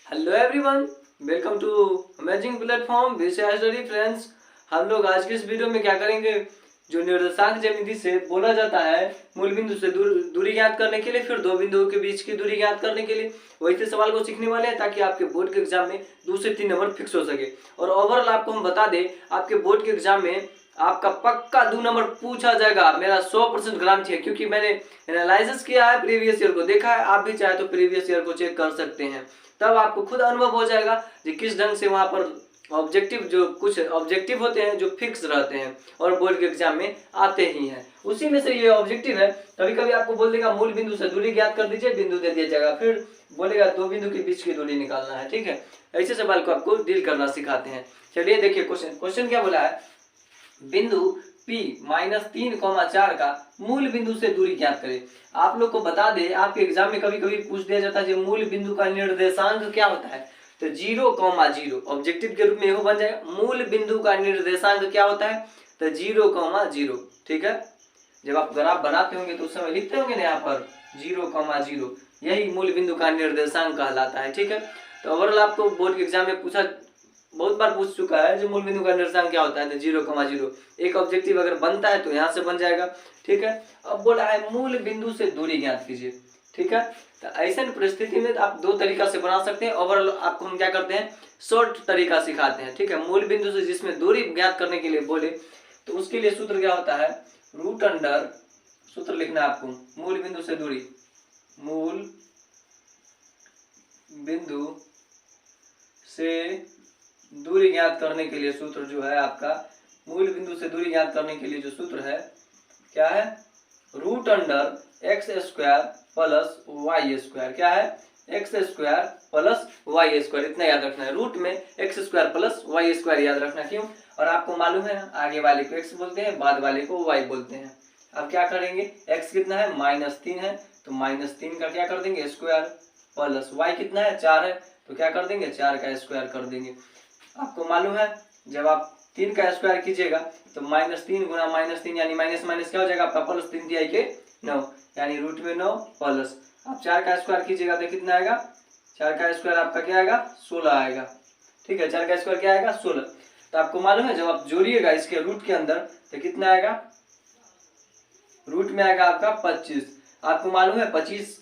Hello everyone, welcome to amazing platform Vishay study friends. हम लोग आज के इस वीडियो में क्या करेंगे, जो निर्देशांक ज्यामिति से बोला जाता है मूल बिंदु से दूरी ज्ञात करने के लिए, फिर दो बिंदुओं के बीच की दूरी ज्ञात करने के लिए वैसे सवाल को सीखने वाले हैं, ताकि आपके बोर्ड के एग्जाम में 2 से 3 नंबर फिक्स हो सके। और ओवरऑल आपको हम बता दें, आपके बोर्ड के एग्जाम में आपका पक्का 2 नंबर पूछा जाएगा, मेरा 100% गारंटी है, क्योंकि मैंने एनालिसिस किया है, प्रीवियस ईयर को देखा है। आप भी चाहे तो प्रीवियस ईयर को चेक कर सकते हैं, तब आपको खुद अनुभव हो जाएगा कि किस ढंग से वहां पर ऑब्जेक्टिव, जो कुछ ऑब्जेक्टिव होते हैं जो फिक्स रहते हैं और बोर्ड के एग्जाम में आते ही हैं, उसी में से ये ऑब्जेक्टिव है। कभी कभी आपको बोल देगा मूल बिंदु से दूरी ज्ञात कर दीजिए, बिंदु दे दिया जाएगा, फिर बोलेगा दो बिंदु के बीच की दूरी निकालना है। ठीक है, ऐसे सवाल को आपको डील करना सिखाते हैं। चलिए देखिए क्वेश्चन क्या बोला है, बिंदु P -3,4 का मूल बिंदु से दूरी ज्ञात करें। आप लोग को बता दें, आपके एग्जाम में कभी कभी पूछ दिया जाता है मूल बिंदु का निर्देशांक क्या होता है, तो 0,0 ऑब्जेक्टिव के रूप में यह बन जाएगा। मूल बिंदु का निर्देशांक क्या होता है, तो 0,0। ठीक है, जब आप ग्राफ बनाते होंगे तो उस समय लिखते होंगे ना यहाँ पर 0,0, यही मूल बिंदु का निर्देशांक कहलाता है। ठीक है, तो ओवरऑल आपको बोर्ड के एग्जाम में पूछा, बहुत बार पूछ चुका है, जो मूल बिंदु का निर्देशांक क्या होता है, तो 0,0। एक ऑब्जेक्टिव अगर बनता है तो यहाँ से बन जाएगा। ठीक है, अब बोला है मूल बिंदु से दूरी ज्ञात कीजिए। ठीक है, तो ऐसे परिस्थिति में आप 2 तरीका से बना सकते हैं। ओवरऑल आपको हम क्या करते हैं, शॉर्ट तरीका सिखाते हैं। ठीक है, मूल बिंदु से जिसमें दूरी ज्ञात करने के लिए बोले तो उसके लिए सूत्र क्या होता है, रूट अंडर, सूत्र लिखना है आपको, मूल बिंदु से दूरी, मूल बिंदु से दूरी ज्ञात करने के लिए सूत्र जो है आपका, मूल बिंदु से दूरी ज्ञात करने के लिए जो सूत्र है क्या है, root under x square plus y square. क्या है, x square plus y square, इतना याद रखना है। रूट में x square plus y square याद रखना, क्यों, और आपको मालूम है आगे वाले को एक्स बोलते हैं, बाद वाले को वाई बोलते हैं। अब क्या करेंगे, एक्स कितना है, -3 है, तो -3 का क्या कर देंगे स्क्वायर, प्लस वाई कितना है, 4 है, तो क्या कर देंगे 4 का स्क्वायर कर देंगे। आपको मालूम है जब आप 3 का स्क्वायर कीजिएगा तो -3 गुना -3 यानी माइनस माइनस क्या हो जाएगा आपका, प्लस 3 दिया के 9, यानी रूट में 9 प्लस, आप 4 का स्क्वायर कीजिएगा तो कितना आएगा, 4 का स्क्वायर आपका क्या आएगा, 16 आएगा। ठीक है, 4 का स्क्वायर क्या आएगा, 16। तो आपको मालूम है जब आप जोड़िएगा इसके रूट के अंदर तो कितना आएगा, रूट में आएगा आपका 25। आपको मालूम है 25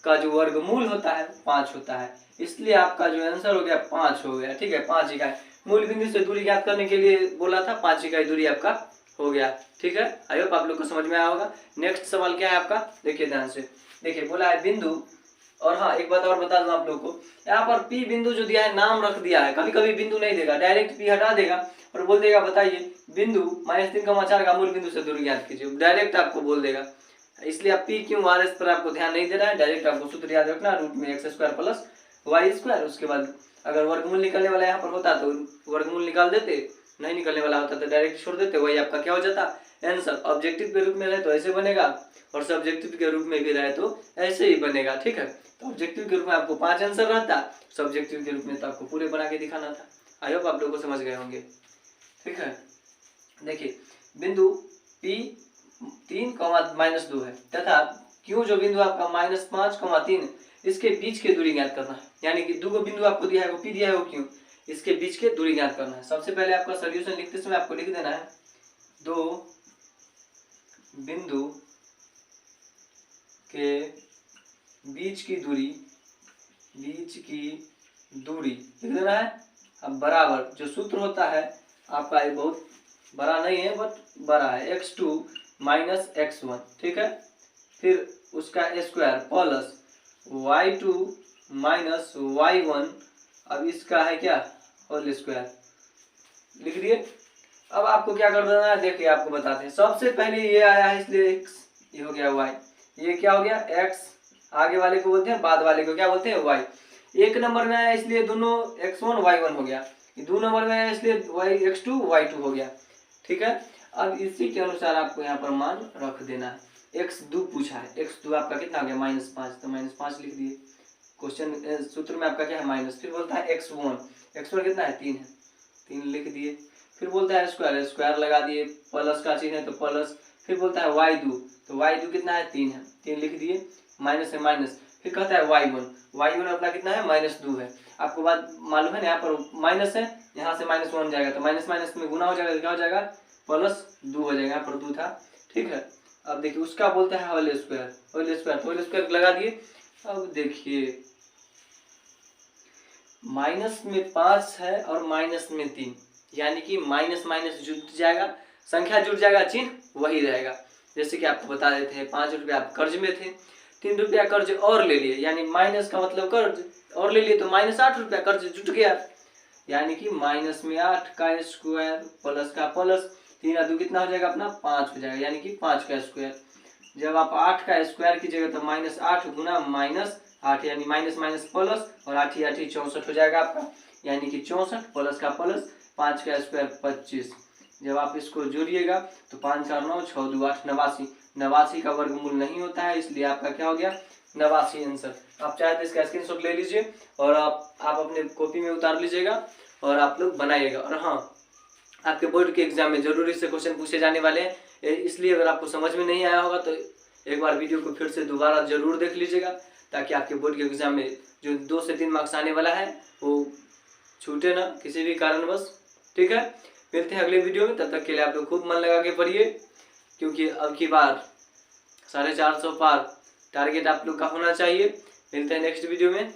का जो वर्गमूल होता है 5 होता है, इसलिए आपका जो आंसर हो गया 5 हो गया। ठीक है, 5 इकाई मूल बिंदु से दूरी ज्ञात करने के लिए बोला था, 5 इकाई दूरी आपका हो गया। ठीक है, आई होप आप लोग को समझ में आया होगा। नेक्स्ट सवाल क्या है आपका, देखिए ध्यान से, देखिए बोला है बिंदु, और हाँ एक बात और बता दूं आप लोग को, यहाँ पर P बिंदु जो दिया है नाम रख दिया है, कभी कभी बिंदु नहीं देगा, डायरेक्ट P हटा देगा और बोल देगा बताइए बिंदु -3,4 का मूल बिंदु से दूरी ज्ञात कीजिए, डायरेक्ट आपको बोल देगा। इसलिए आप P क्यों आर इस पर आपको ध्यान नहीं देना है, डायरेक्ट आपको सूत्र याद रखना, रूट में x square plus y square, उसके बाद अगर वर्गमूल निकलने वाला यहाँ पर होता तो वर्गमूल निकाल देते, नहीं निकलने वाला होता तो डायरेक्ट छोड़ देते, वही आपका क्या हो जाता आंसर। ऑब्जेक्टिव के रूप में रहे तो ऐसे बनेगा, और सब्जेक्टिव के रूप में भी रहे तो ऐसे ही बनेगा। ठीक है, तो ऑब्जेक्टिव के रूप में आपको 5 आंसर रहता, सब्जेक्टिव के रूप में तो आपको पूरे बना के दिखाना था। आई होप आप लोग को समझ गए होंगे। ठीक है, देखिए बिंदु P 3,-2 है तथा Q जो बिंदु आपका -5,3, इसके बीच के दूरी ज्ञात करना है, यानी कि 2 बिंदु आपको दिया है, वो P दिया है, वो Q, इसके बीच के दूरी ज्ञात करना है। सबसे पहले आपका सॉल्यूशन लिखते समय आपको लिख देना है 2 बिंदु के बीच की दूरी, लिख देना है। अब बराबर जो सूत्र होता है आपका, ये बहुत बड़ा नहीं है बट बड़ा है, x2 - x1। ठीक है, फिर उसका स्क्वायर प्लस y2 - y1, अब इसका है क्या, होल स्क्वायर, लिख दिए। अब आपको क्या कर देना है, देखिए आपको बताते हैं। सबसे पहले ये आया है इसलिए x, ये हो गया y, ये क्या हो गया x, आगे वाले को बोलते हैं, बाद वाले को क्या बोलते हैं y। 1 नंबर में आया इसलिए दोनों x1 y1 हो गया, 2 नंबर में आया इसलिए x2 y2 हो गया। ठीक है, अब इसी के अनुसार आपको यहाँ पर मान रख देना है। x2 पूछा है, x2 आपका कितना हो गया -5, तो -5 लिख दिए। क्वेश्चन सूत्र में आपका क्या है माइनस, फिर बोलता है x1 कितना है 3 है, 3 लिख दिए। फिर बोलता है स्क्वायर लगा दिए, प्लस का चिन्ह है तो प्लस, फिर बोलता है y2, तो y2 कितना है 3 है, 3 लिख दिए, माइनस है माइनस, फिर कहता है y1 अपना कितना है -2 है। आपको बात मालूम है ना, यहाँ पर माइनस है, यहाँ से -1 जाएगा तो माइनस माइनस में गुना हो जाएगा, क्या हो जाएगा +2 हो जाएगा, यहाँ पर 2 था, ठीक है। अब देखिए उसका बोलता है होल स्क्वायर लगा दिए। अब देखिए माइनस में 5 है और माइनस में 3, यानी कि माइनस माइनस जुड़ जाएगा, संख्या जुड़ जाएगा, चिन्ह वही रहेगा। जैसे कि आपको बता देते हैं 5 रुपये आप कर्ज में थे, 3 रुपया कर्ज और ले लिए, यानी माइनस का मतलब कर्ज और ले लिए तो -8 रुपया कर्ज जुट गया, यानी कि माइनस में 8 का स्क्वायर प्लस का प्लस, 3 और 2 कितना हो जाएगा अपना 5 हो जाएगा, यानी कि 5 का स्क्वायर। जब आप 8 का स्क्वायर कीजिएगा तो -8 गुना -8, यानी माइनस माइनस प्लस, और 8 ही 8 64 हो जाएगा आपका, यानी कि 64 प्लस का प्लस 5 का स्क्वायर 25। जब आप इसको जोड़िएगा तो 5 4 9 6 2 8 89, 89 का वर्गमूल नहीं होता है, इसलिए आपका क्या हो गया 89 आंसर। आप चाहे तो इसका स्क्रीनशॉट ले लीजिए और आप अपने कॉपी में उतार लीजिएगा और आप लोग बनाइएगा। और हाँ, आपके बोर्ड के एग्जाम में जरूरी से क्वेश्चन पूछे जाने वाले हैं, इसलिए अगर आपको समझ में नहीं आया होगा तो एक बार वीडियो को फिर से दोबारा जरूर देख लीजिएगा, ताकि आपके बोर्ड के एग्जाम में जो 2 से 3 मार्क्स आने वाला है वो छूटे ना किसी भी कारणवश, ठीक है। मिलते हैं अगले वीडियो में, तब तक के लिए आप लोग खूब मन लगा के पढ़िए, क्योंकि अब की बार 450 पार टारगेट आप लोग का होना चाहिए। मिलते हैं नेक्स्ट वीडियो में।